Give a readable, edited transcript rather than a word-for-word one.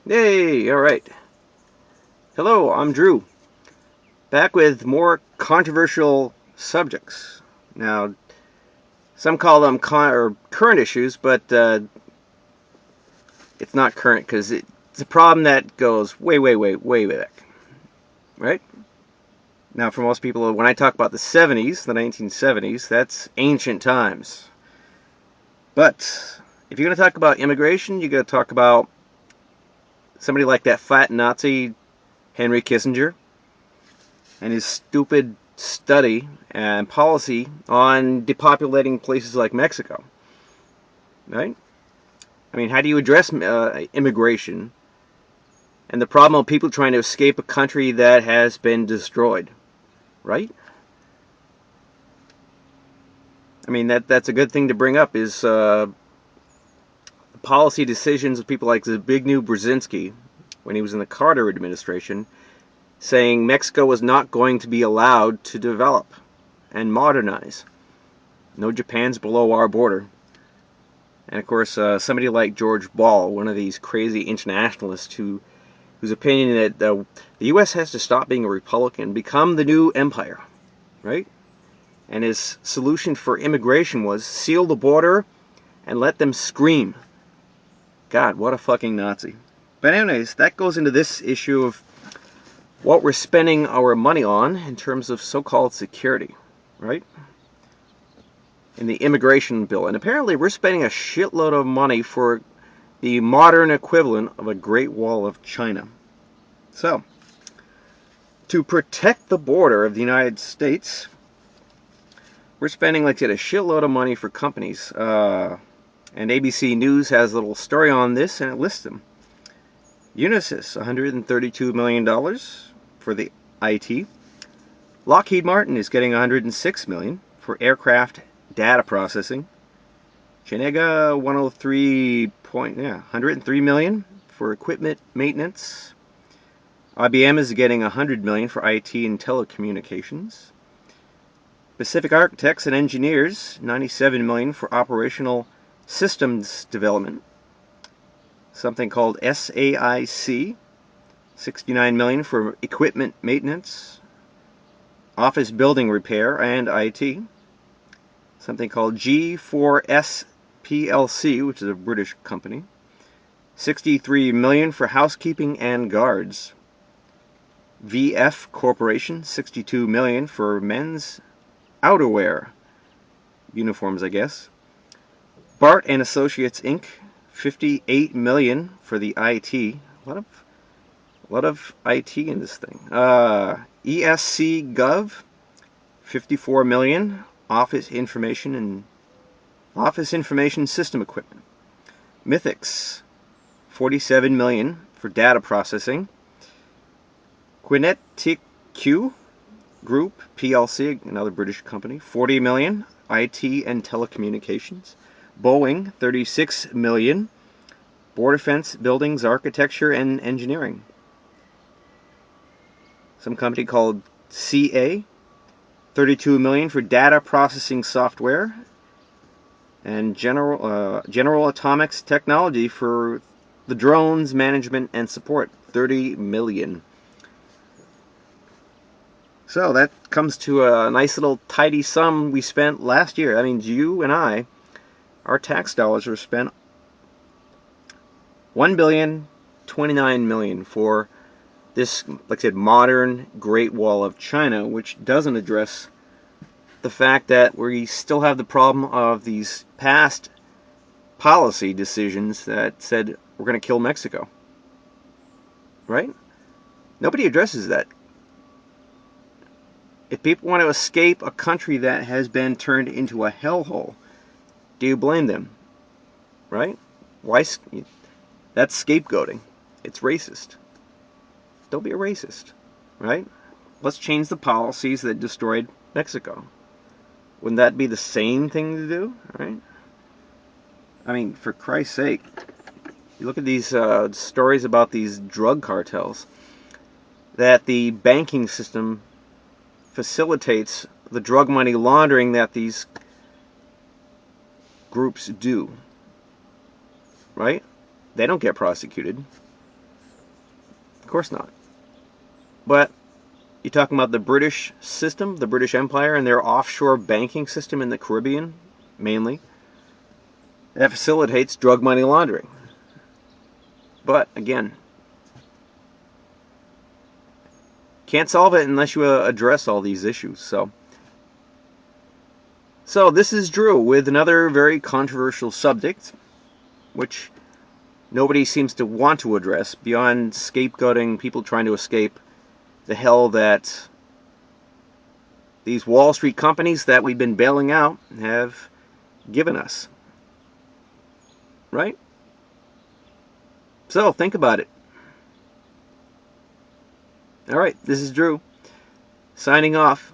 Yay! Alright. Hello, I'm Drew. Back with more controversial subjects. Now, some call them current issues, but it's not current because it's a problem that goes way back. Right? Now, for most people, when I talk about the 70s, the 1970s, that's ancient times. But if you're going to talk about immigration, you got to talk about somebody like that fat Nazi Henry Kissinger and his stupid study and policy on depopulating places like Mexico. Right? I mean, how do you address immigration and the problem of people trying to escape a country that has been destroyed? Right? I mean, that's a good thing to bring up is policy decisions of people like Zbigniew Brzezinski when he was in the Carter administration, saying Mexico was not going to be allowed to develop and modernize. No, Japan's below our border. And of course, somebody like George Ball, one of these crazy internationalists whose opinion that the U.S. has to stop being a republic and become the new empire, right? And his solution for immigration was seal the border and let them scream. God, what a fucking Nazi. But anyways, that goes into this issue of what we're spending our money on in terms of so-called security, right? In the immigration bill. And apparently we're spending a shitload of money for the modern equivalent of a Great Wall of China. So, to protect the border of the United States, we're spending, like I said, a shitload of money for companies. And ABC News has a little story on this, and it lists them. Unisys, $132 million for the IT. Lockheed Martin is getting $106 million for aircraft data processing. QinetiQ 103 million for equipment maintenance. IBM is getting $100 million for IT and telecommunications. Pacific Architects and Engineers, $97 million for operational systems development. Something called SAIC, $69 million for equipment maintenance, office building repair, and IT. Something called G4S PLC, which is a British company, $63 million for housekeeping and guards. VF Corporation, $62 million for men's outerwear, uniforms, I guess. Bart Associates Inc., $58 million for the IT. A lot of IT in this thing. ESC Gov, $54 million, office information system equipment. Mythics, $47 million for data processing. QinetiQ Group PLC, another British company, $40 million, IT and telecommunications. Boeing, $36 million, border fence, buildings, architecture, and engineering. Some company called CA, $32 million for data processing software. And General Atomics Technology for the drones management and support, $30 million. So that comes to a nice little tidy sum we spent last year. That means you and I, our tax dollars were spent $1,029,000,000 for this, like I said, modern Great Wall of China, which doesn't address the fact that we still have the problem of these past policy decisions that said we're going to kill Mexico. Right? Nobody addresses that. If people want to escape a country that has been turned into a hellhole, do you blame them? Right? Why? That's scapegoating. It's racist. Don't be a racist. Right? Let's change the policies that destroyed Mexico. Wouldn't that be the same thing to do? Right? I mean, for Christ's sake, you look at these stories about these drug cartels, that the banking system facilitates the drug money laundering that these groups do. Right? They don't get prosecuted. Of course not. But you're talking about the British system, the British Empire, and their offshore banking system in the Caribbean, mainly. That facilitates drug money laundering. But, again, can't solve it unless you address all these issues. So this is Drew with another very controversial subject, which nobody seems to want to address beyond scapegoating people trying to escape the hell that these Wall Street companies that we've been bailing out have given us. Right? So think about it. Alright, this is Drew, signing off.